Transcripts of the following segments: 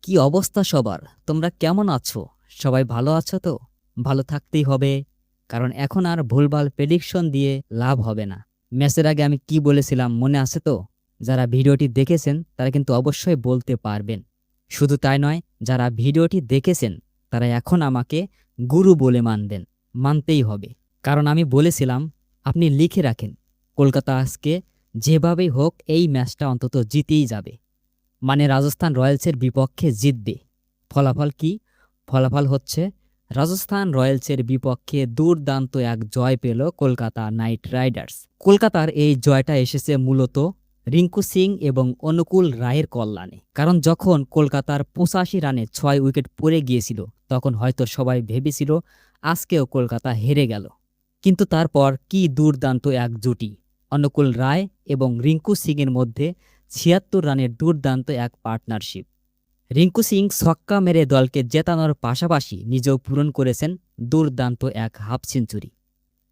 কি অবস্থা সবার? তোমরা কেমন আছো? সবাই ভালো আছো তো? ভালো থাকতেই হবে। কারণ এখন আর ভুলভাল প্রেডিকশন দিয়ে লাভ হবে না। ম্যাচের আগে আমি কি বলেছিলাম মনে আছে তো? যারা ভিডিওটি দেখেছেন তারা কিন্তু অবশ্যই বলতে পারবেন। শুধু তাই নয়, যারা ভিডিওটি দেখেছেন তারা এখন আমাকে গুরু বলে মানবেন। মানতেই হবে। কারণ আমি বলেছিলাম আপনি লিখে রাখেন, কলকাতা আজকে যেভাবেই হোক এই ম্যাচটা অন্তত জিতেই যাবে। মানে রাজস্থান রয়্যালসের বিপক্ষে জিতবে। ফলাফল কি? ফলাফল হচ্ছে রাজস্থান রয়্যালসের বিপক্ষে দুর্দান্ত এক জয় পেল কলকাতা নাইট রাইডার্স। কলকাতার এই জয়টা এসেছে মূলত রিঙ্কু সিং এবং অনুকূল রায়ের কল্যাণে। কারণ যখন কলকাতার ৮৫ রানে ৬ উইকেট পড়ে গিয়েছিল তখন হয়তো সবাই ভেবেছিল আজকেও কলকাতা হেরে গেল। কিন্তু তারপর কি দুর্দান্ত এক জুটি, অনুকূল রায় এবং রিঙ্কু সিংয়ের মধ্যে ৭৬ রানের দুর্দান্ত এক পার্টনারশিপ। রিঙ্কু সিং ছক্কা মেরে দলকে জেতানোর পাশাপাশি নিজেও পূরণ করেছেন দুর্দান্ত এক হাফ সেঞ্চুরি।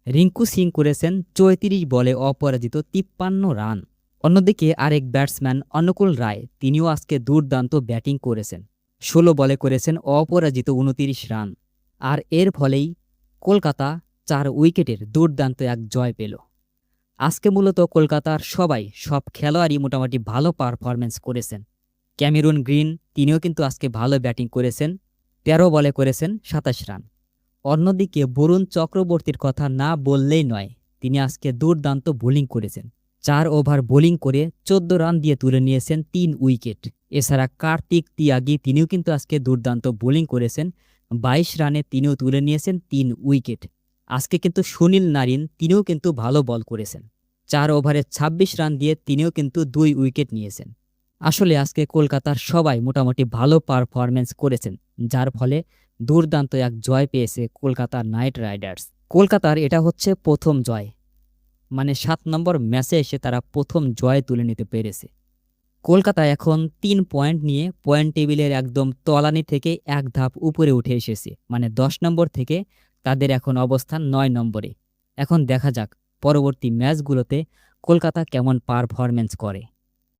রিঙ্কু সিং করেছেন ৩৪ বলে অপরাজিত ৫৩ রান। অন্যদিকে আরেক ব্যাটসম্যান অনুকূল রায়, তিনিও আজকে দুর্দান্ত ব্যাটিং করেছেন। ১৬ বলে করেছেন অপরাজিত ২৯ রান। আর এর ফলেই কলকাতা ৪ উইকেটের দুর্দান্ত এক জয় পেল। আজকে মূলত কলকাতার সব খেলোয়াড়ই মোটামুটি ভালো পারফরম্যান্স করেছেন। ক্যামেরুন গ্রিন, তিনিও কিন্তু আজকে ভালো ব্যাটিং করেছেন। ১৩ বলে করেছেন ২৭ রান। অন্যদিকে বরুণ চক্রবর্তীর কথা না বললেই নয়, তিনি আজকে দুর্দান্ত বোলিং করেছেন। ৪ ওভার বোলিং করে ১৪ রান দিয়ে তুলে নিয়েছেন ৩ উইকেট। এছাড়া কার্তিক তিয়াগী, তিনিও কিন্তু আজকে দুর্দান্ত বোলিং করেছেন। ২২ রানে তিনিও তুলে নিয়েছেন ৩ উইকেট। আজকে কিন্তু সুনীল নারিন, তিনিও কিন্তু ভালো বল করেছেন। ৪ ওভারে ২৬ রান দিয়ে তিনিও কিন্তু ২ উইকেট নিয়েছেন। আসলে আজকে কলকাতার সবাই মোটামুটি ভালো পারফরম্যান্স করেছেন, যার ফলে দুর্দান্ত এক জয় পেয়েছে কলকাতা নাইট রাইডার্স। কলকাতার এটা হচ্ছে প্রথম জয়, মানে ৭ নম্বর ম্যাচে এসে তারা প্রথম জয় তুলে নিতে পেরেছে। কলকাতা এখন ৩ পয়েন্ট নিয়ে পয়েন্ট টেবিলের একদম তলানি থেকে এক ধাপ উপরে উঠে এসেছে, মানে ১০ নম্বর থেকে তাদের এখন অবস্থান ৯ নম্বরে। এখন দেখা যাক পরবর্তী ম্যাচগুলোতে কলকাতা কেমন পারফরম্যান্স করে।